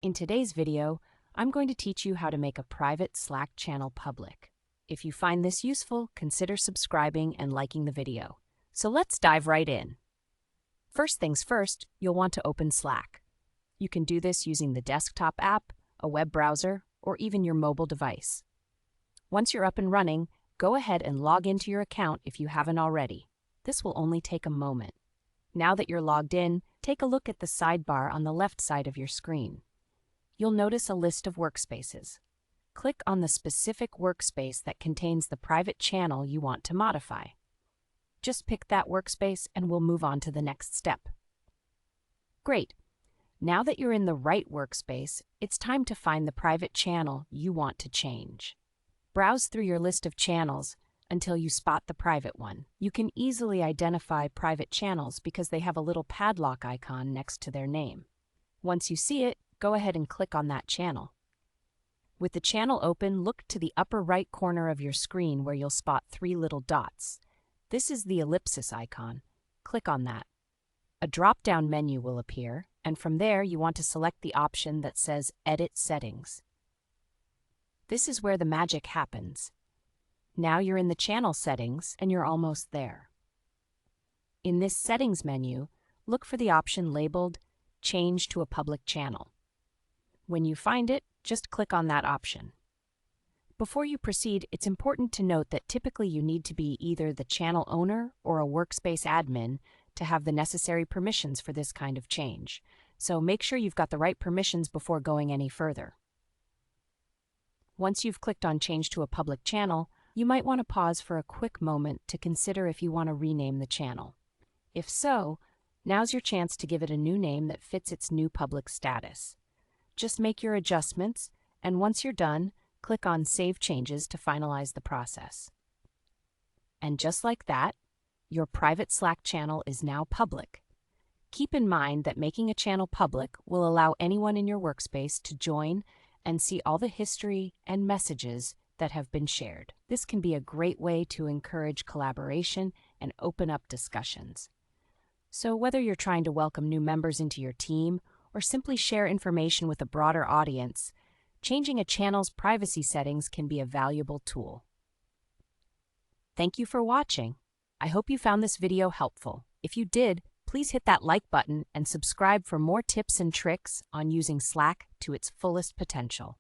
In today's video, I'm going to teach you how to make a private Slack channel public. If you find this useful, consider subscribing and liking the video. So let's dive right in. First things first, you'll want to open Slack. You can do this using the desktop app, a web browser, or even your mobile device. Once you're up and running, go ahead and log into your account if you haven't already. This will only take a moment. Now that you're logged in, take a look at the sidebar on the left side of your screen. You'll notice a list of workspaces. Click on the specific workspace that contains the private channel you want to modify. Just pick that workspace and we'll move on to the next step. Great! Now that you're in the right workspace, it's time to find the private channel you want to change. Browse through your list of channels until you spot the private one. You can easily identify private channels because they have a little padlock icon next to their name. Once you see it, go ahead and click on that channel. With the channel open, look to the upper right corner of your screen where you'll spot three little dots. This is the ellipsis icon. Click on that. A drop-down menu will appear, and from there you want to select the option that says Edit Settings. This is where the magic happens. Now you're in the channel settings and you're almost there. In this settings menu, look for the option labeled Change to a Public Channel. When you find it, just click on that option. Before you proceed, it's important to note that typically you need to be either the channel owner or a workspace admin to have the necessary permissions for this kind of change. So make sure you've got the right permissions before going any further. Once you've clicked on Change to a Public Channel, you might want to pause for a quick moment to consider if you want to rename the channel. If so, now's your chance to give it a new name that fits its new public status. Just make your adjustments, and once you're done, click on Save Changes to finalize the process. And just like that, your private Slack channel is now public. Keep in mind that making a channel public will allow anyone in your workspace to join and see all the history and messages that have been shared. This can be a great way to encourage collaboration and open up discussions. So whether you're trying to welcome new members into your team or simply share information with a broader audience, changing a channel's privacy settings can be a valuable tool. Thank you for watching. I hope you found this video helpful. If you did, please hit that like button and subscribe for more tips and tricks on using Slack to its fullest potential.